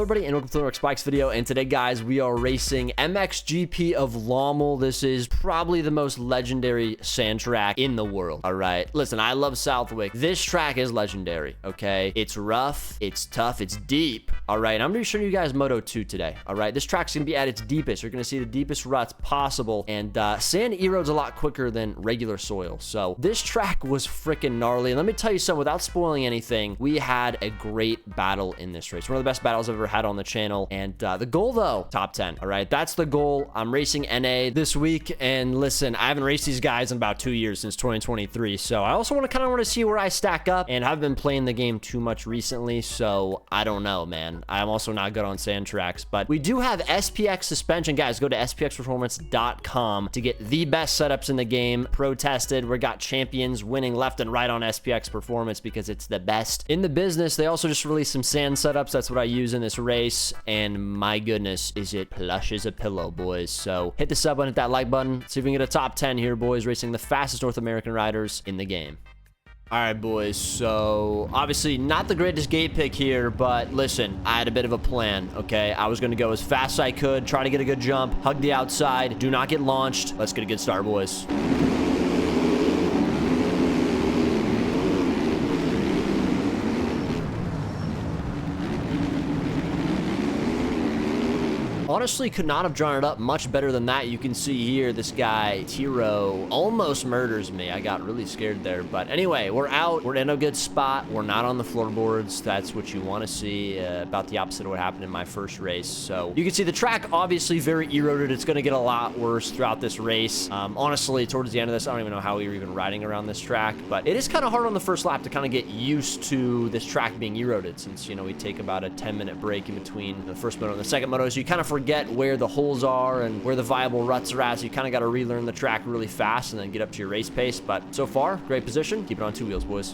everybody, and welcome to the Nordic Spikes video. And today, guys, we are racing MXGP of Lommel. This is probably the most legendary sand track in the world. All right, listen, I love Southwick. This track is legendary. Okay, it's rough, it's tough, it's deep. All right, I'm gonna be showing you guys Moto 2 today. All right, this track's gonna be at its deepest. You're gonna see the deepest ruts possible, and sand erodes a lot quicker than regular soil. So this track was freaking gnarly. And let me tell you something, without spoiling anything, we had a great battle in this race. One of the best battles I've ever had on the channel. And the goal, though, top 10. All right, that's the goal. I'm racing NA this week, and listen, I haven't raced these guys in about 2 years, since 2023. So I also want to see where I stack up, and I've been playing the game too much recently, so I don't know, man. I'm also not good on sand tracks, but we do have SPX suspension. Guys, go to spxperformance.com to get the best setups in the game, pro tested. We got champions winning left and right on SPX Performance because it's the best in the business. They also just released some sand setups. That's what I use in this race, and my goodness, is it plush as a pillow, boys. So hit the sub button, hit that like button. See if we can get a top 10 here, boys, racing the fastest North American riders in the game. All right, boys, so obviously not the greatest gate pick here, but listen, I had a bit of a plan, okay? I was going to go as fast as I could, try to get a good jump, hug the outside, do not get launched. Let's get a good start, boys. Honestly, could not have drawn it up much better than that. You can see here, this guy, Tiro, almost murders me. I got really scared there. But anyway, we're out. We're in a good spot. We're not on the floorboards. That's what you want to see. About the opposite of what happened in my first race. So you can see the track, obviously very eroded. It's going to get a lot worse throughout this race. Honestly, towards the end of this, I don't even know how we were even riding around this track. But it is kind of hard on the first lap to kind of get used to this track being eroded, since, you know, we take about a 10-minute break in between the first moto and the second moto. So you kind of forget where the holes are and where the viable ruts are at, so you kind of got to relearn the track really fast and then get up to your race pace. But so far, great position. Keep it on 2 wheels, boys.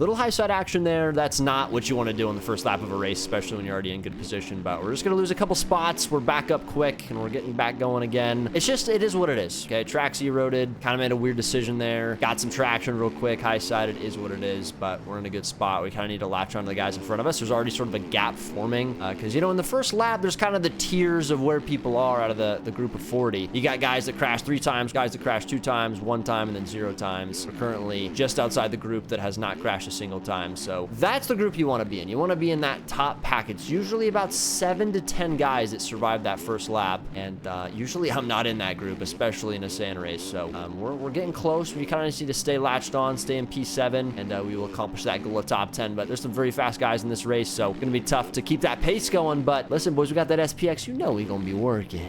Little high side action there. That's not what you want to do on the first lap of a race, especially when you're already in good position. But we're just going to lose a couple spots. We're back up quick, and we're getting back going again. It's just, it is what it is. Okay, track's eroded. Kind of made a weird decision there. Got some traction real quick. High side, it is what it is, but we're in a good spot. We kind of need to latch onto the guys in front of us. There's already sort of a gap forming because, you know, in the first lap, there's kind of the tiers of where people are out of the group of 40. You got guys that crash 3 times, guys that crash 2 times, 1 time, and then 0 times. We're currently just outside the group that has not crashed a single time. So that's the group you want to be in. You want to be in that top pack. It's usually about 7 to 10 guys that survive that first lap, and usually I'm not in that group, especially in a sand race. So we're getting close. We kind of just need to stay latched on, stay in P7, and we will accomplish that goal of top 10. But there's some very fast guys in this race, so it's going to be tough to keep that pace going. But listen, boys, we got that SPX. You know we're going to be working.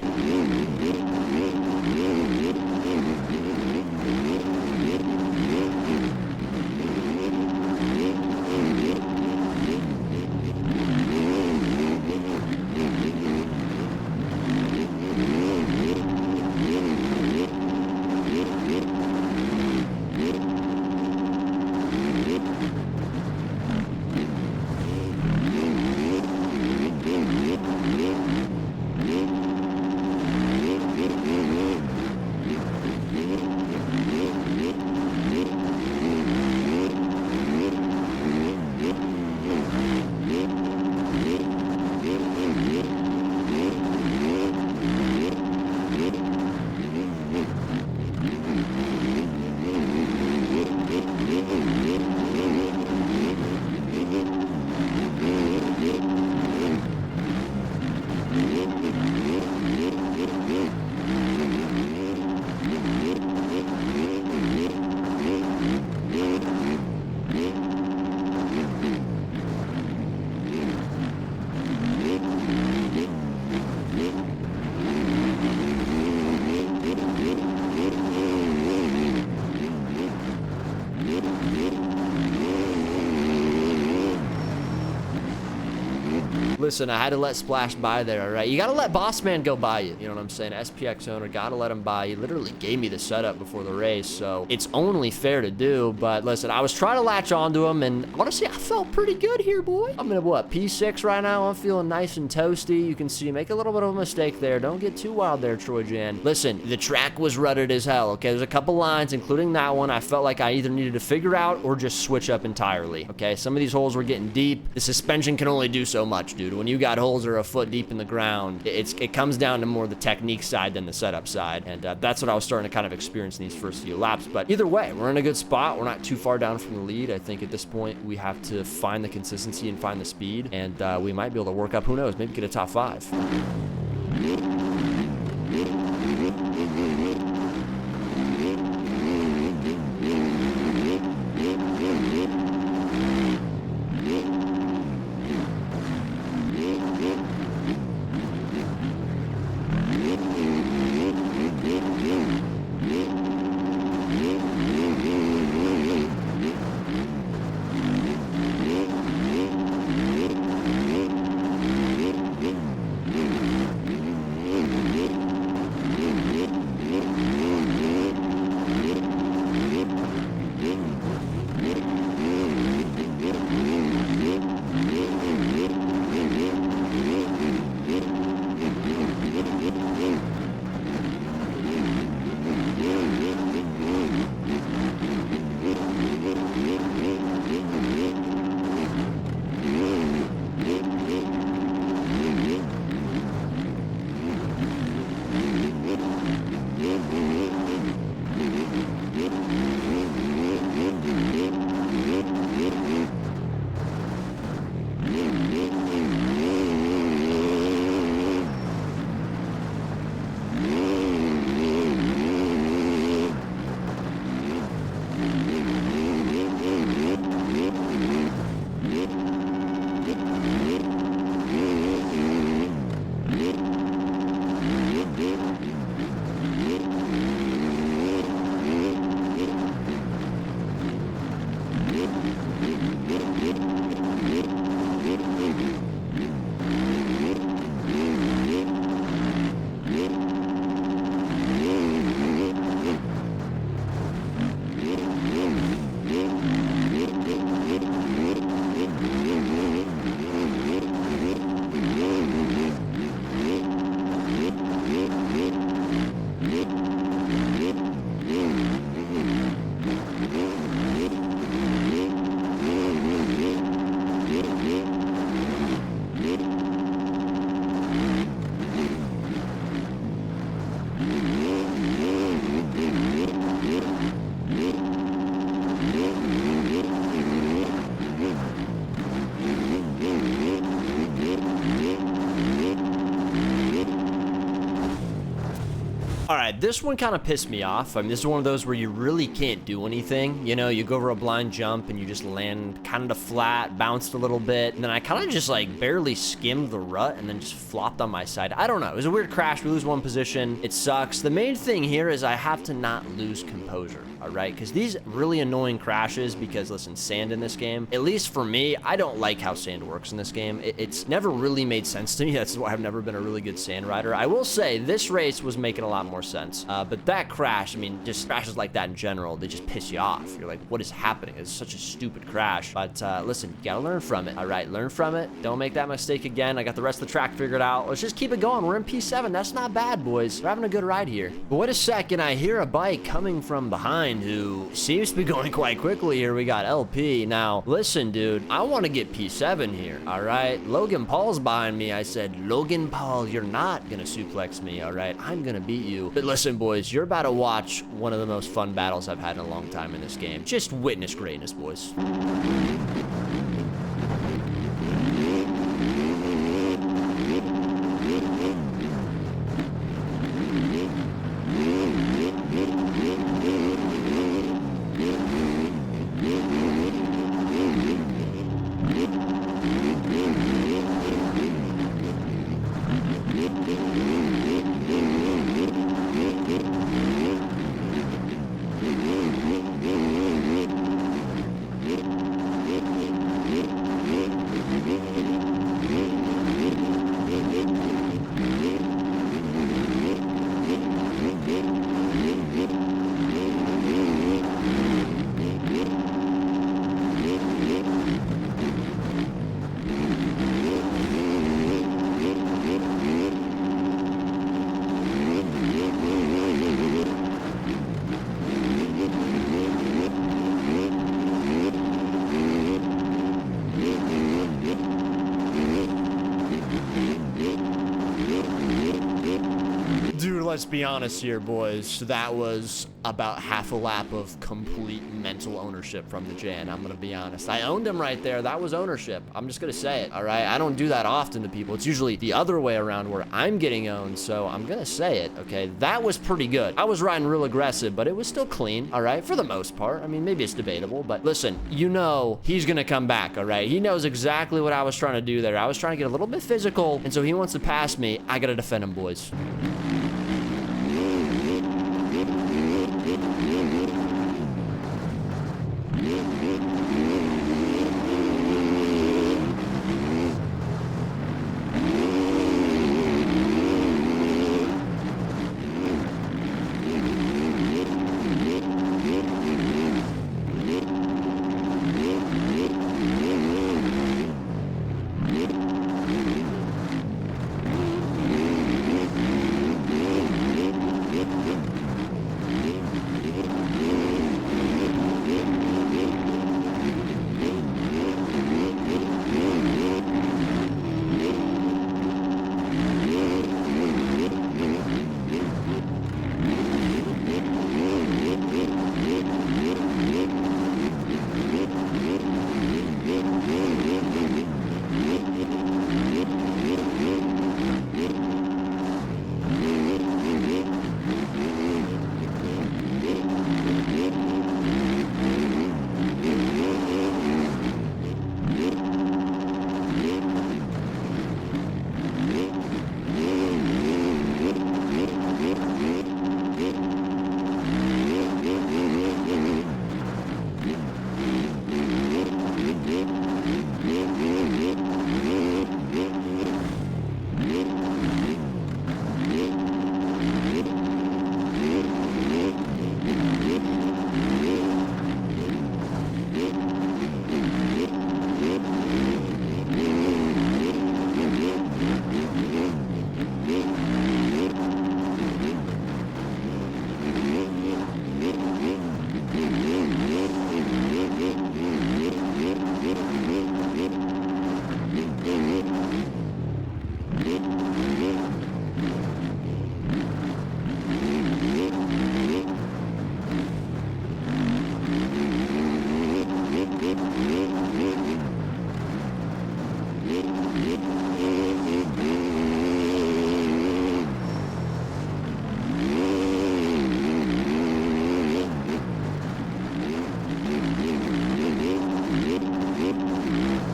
Listen, I had to let Splash by there, all right? You got to let Boss Man go by you. You know what I'm saying? SPX owner, got to let him by. He literally gave me the setup before the race, so it's only fair to do. But listen, I was trying to latch onto him, and honestly, I felt pretty good here, boy. I'm in, what, P6 right now? I'm feeling nice and toasty. You can see, make a little bit of a mistake there. Don't get too wild there, Troyjannn. Listen, the track was rutted as hell, okay? There's a couple lines, including that one, I felt like I either needed to figure out or just switch up entirely, okay? Some of these holes were getting deep. The suspension can only do so much, dude. When you got holes that are a foot deep in the ground, it comes down to more the technique side than the setup side, and that's what I was starting to kind of experience in these first few laps. But either way, we're in a good spot. We're not too far down from the lead. I think at this point, we have to find the consistency and find the speed, and we might be able to work up, who knows, maybe get a top 5. All right, this one kind of pissed me off. I mean, this is one of those where you really can't do anything. You know, you go over a blind jump and you just land kind of flat, bounced a little bit, and then I kind of just like barely skimmed the rut and then just flopped on my side. I don't know. It was a weird crash. We lose one position. It sucks. The main thing here is I have to not lose composure. All right, because these really annoying crashes, because listen, sand in this game, at least for me, I don't like how sand works in this game. It's never really made sense to me. That's why I've never been a really good sand rider. I will say this race was making a lot more sense, but that crash, I mean, just crashes like that in general, they just piss you off. You're like, what is happening? It's such a stupid crash. But listen, you gotta learn from it. All right, learn from it. Don't make that mistake again. I got the rest of the track figured out. Let's just keep it going. We're in P7. That's not bad, boys. We're having a good ride here. But wait a second, I hear a bike coming from behind who seems to be going quite quickly here. We got LP. Now, listen, dude, I want to get P7 here, all right? Logan Paul's behind me. I said, Logan Paul, you're not going to suplex me, all right? I'm going to beat you. But listen, boys, you're about to watch one of the most fun battles I've had in a long time in this game. Just witness greatness, boys. let's be honest here, boys. That was about half a lap of complete mental ownership from the Jan. I'm gonna be honest. I owned him right there. That was ownership. I'm just gonna say it, all right? I don't do that often to people. It's usually the other way around where I'm getting owned, so I'm gonna say it, okay? That was pretty good. I was riding real aggressive, but it was still clean, all right? For the most part. I mean, maybe it's debatable, but listen, you know he's gonna come back, all right? He knows exactly what I was trying to do there. I was trying to get a little bit physical, and so he wants to pass me. I gotta defend him, boys.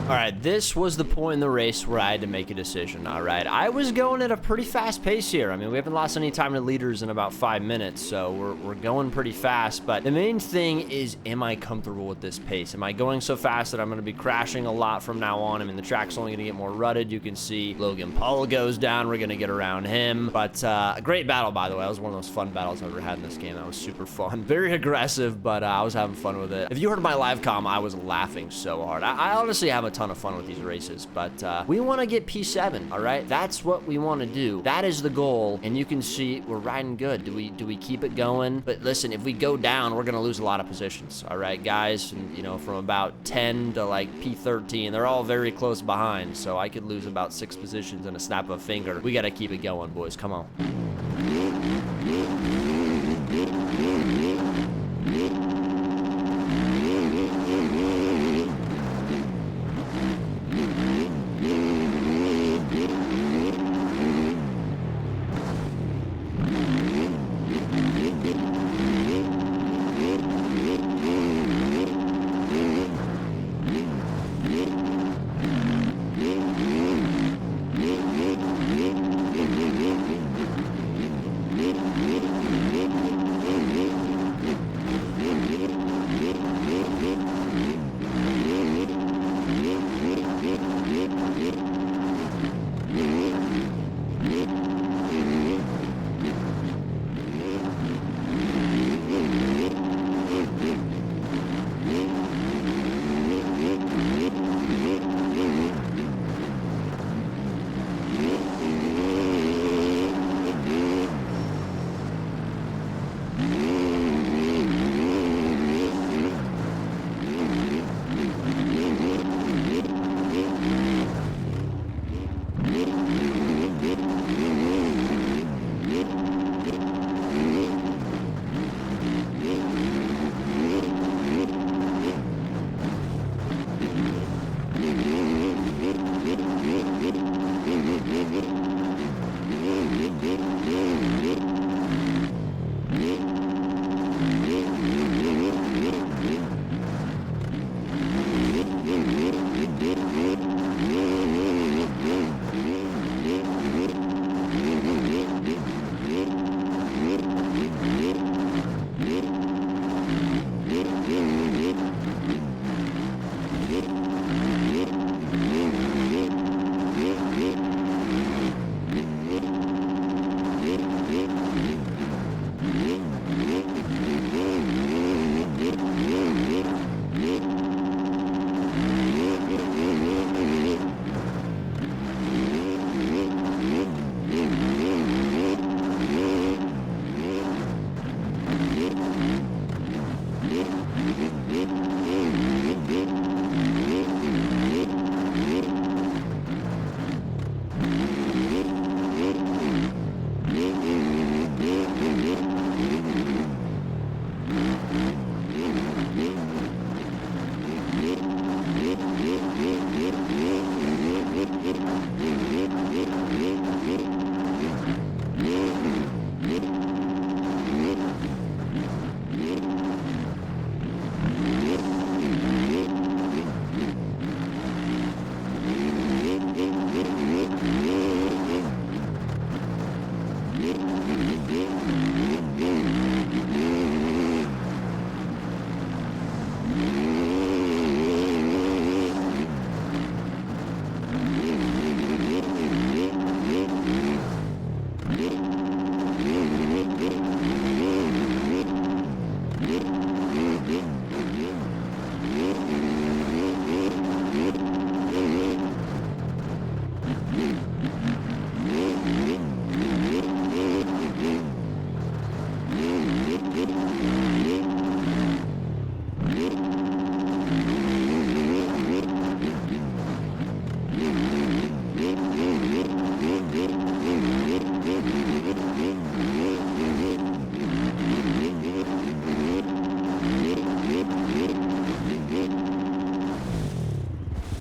All right, this was the point in the race where I had to make a decision, all right? I was going at a pretty fast pace here. I mean, we haven't lost any time to leaders in about 5 minutes, so we're going pretty fast. But the main thing is, am I comfortable with this pace? Am I going so fast that I'm going to be crashing a lot from now on? I mean, the track's only going to get more rutted. You can see Logan Paul goes down. We're going to get around him. But a great battle, by the way. That was one of those fun battles I've ever had in this game. That was super fun. Very aggressive, but I was having fun with it. If you heard my live comm, I was laughing so hard. I honestly have a ton of fun with these races, but we want to get P7, all right? That's what we want to do. That is the goal, and you can see we're riding good. Do we keep it going? But listen, if we go down, we're going to lose a lot of positions, all right, guys? And, you know, from about 10 to like P13, they're all very close behind, so I could lose about 6 positions in a snap of a finger. We got to keep it going, boys. Come on.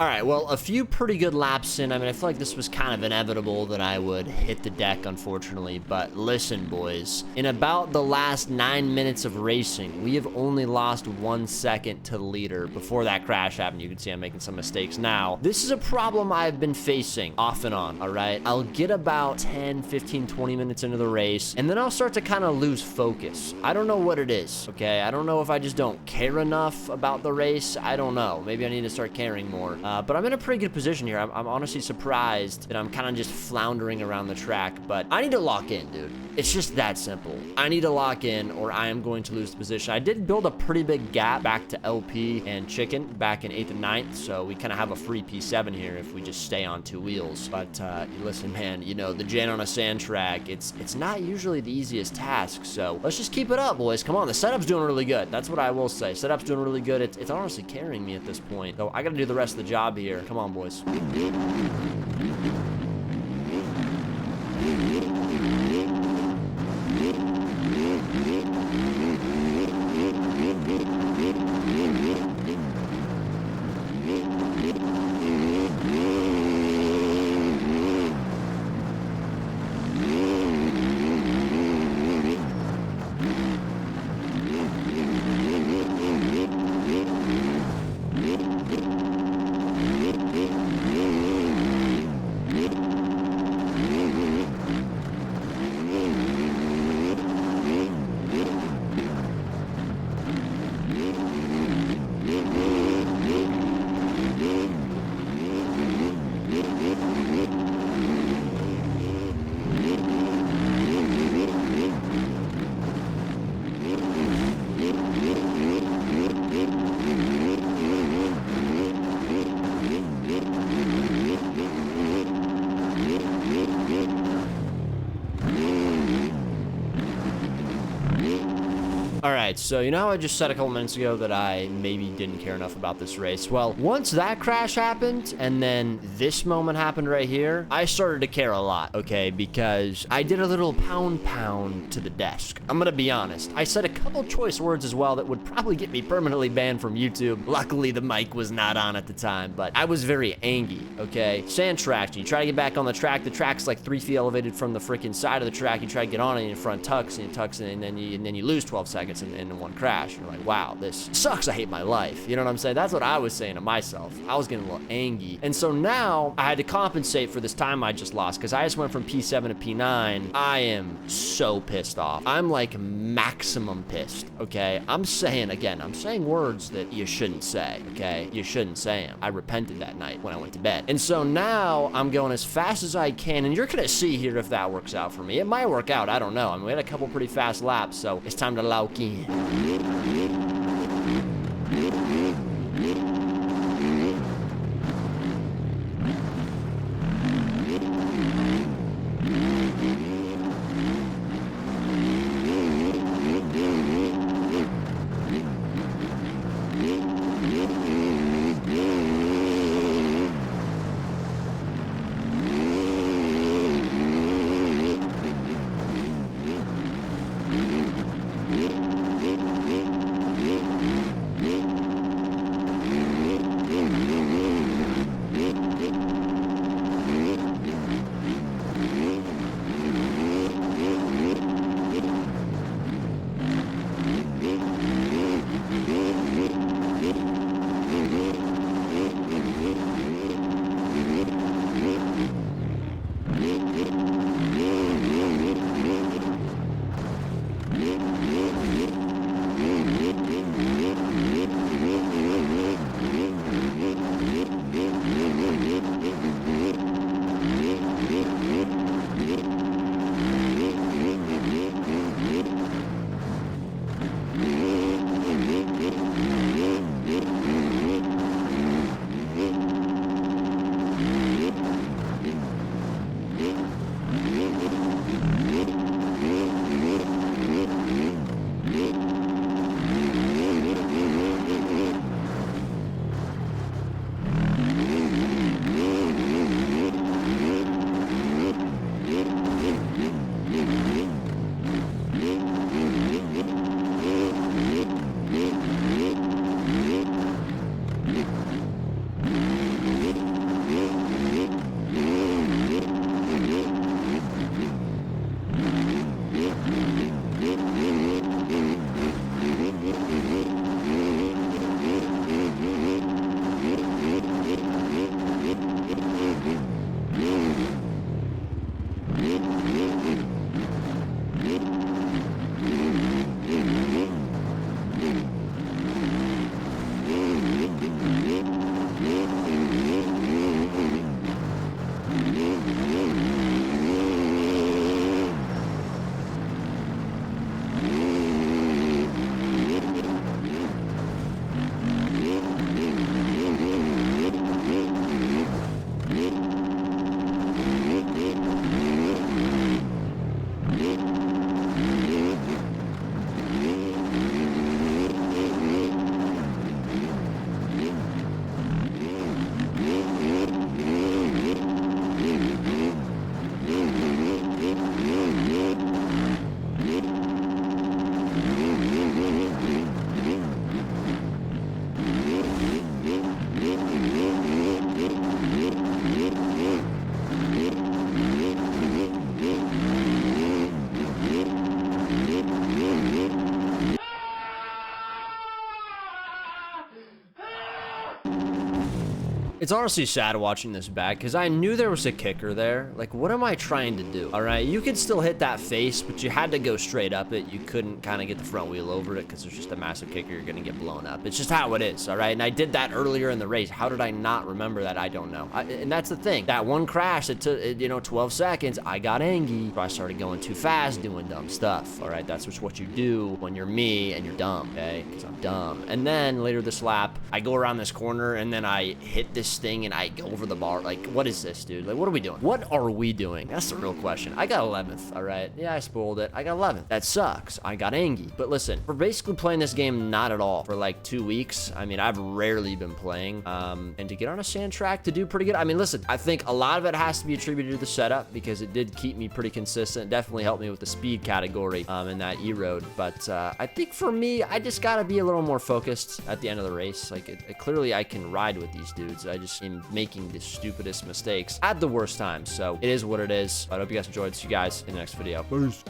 All right, well, a few pretty good laps in. I mean, I feel like this was kind of inevitable that I would hit the deck, unfortunately. But listen, boys, in about the last 9 minutes of racing, we have only lost 1 second to the leader. Before that crash happened, you can see I'm making some mistakes now. This is a problem I've been facing off and on, all right? I'll get about 10, 15, 20 minutes into the race, and then I'll start to kind of lose focus. I don't know what it is, okay? I don't know if I just don't care enough about the race. I don't know. Maybe I need to start caring more. But I'm in a pretty good position here. I'm honestly surprised that I'm kind of just floundering around the track, but I need to lock in, dude. It's just that simple. I need to lock in or I am going to lose the position. I did build a pretty big gap back to LP and Chicken back in 8th and 9th, so we kind of have a free P7 here if we just stay on 2 wheels. But listen, man, you know, the gen on a sand track, it's not usually the easiest task, so let's just keep it up, boys. Come on, the setup's doing really good. That's what I will say. Setup's doing really good. It's honestly carrying me at this point, so I gotta do the rest of the job here. Come on, boys. All right, so you know how I just said a couple minutes ago that I maybe didn't care enough about this race? Well, once that crash happened and then this moment happened right here, I started to care a lot, okay? Because I did a little pound to the desk. I'm gonna be honest. I said a couple choice words as well that would probably get me permanently banned from YouTube. Luckily, the mic was not on at the time, but I was very angry, okay? Sand traction. You try to get back on the track's like 3 feet elevated from the freaking side of the track. You try to get on it and your front tucks and then you lose 12 seconds. In one crash. You're like, wow, this sucks. I hate my life. You know what I'm saying? That's what I was saying to myself. I was getting a little angry. And so now I had to compensate for this time I just lost because I just went from P7 to P9. I am so pissed off. I'm like maximum pissed, okay? I'm saying words that you shouldn't say, okay? You shouldn't say them. I repented that night when I went to bed. And so now I'm going as fast as I can, and you're gonna see here if that works out for me. It might work out. I don't know. I mean, we had a couple pretty fast laps, so it's time to lock in. It's honestly sad watching this back because I knew there was a kicker there. Like, what am I trying to do? All right, you could still hit that face, but you had to go straight up it. You couldn't kind of get the front wheel over it because there's just a massive kicker. You're going to get blown up. It's just how it is, all right? And I did that earlier in the race. How did I not remember that? I don't know. And that's the thing. That one crash, it took, you know, 12 seconds. I got angry. So I started going too fast, doing dumb stuff, all right? That's just what you do when you're me and you're dumb, okay? Because I'm dumb. And then later this lap, I go around this corner and then I hit this thing and I go over the bar. Like, what is this, dude? Like, what are we doing? What are we doing? That's the real question. I got 11th, all right? Yeah, I spoiled it. I got 11th. That sucks. I got angry. But listen, we're basically playing this game not at all for like 2 weeks. I mean, I've rarely been playing. And to get on a sand track to do pretty good. I mean, listen, I think a lot of it has to be attributed to the setup because it did keep me pretty consistent. Definitely helped me with the speed category in that Erode. But I think for me, I just got to be a little more focused at the end of the race. Like, clearly I can ride with these dudes. I just am making the stupidest mistakes at the worst times. So it is what it is. I hope you guys enjoyed. See you guys in the next video. Peace.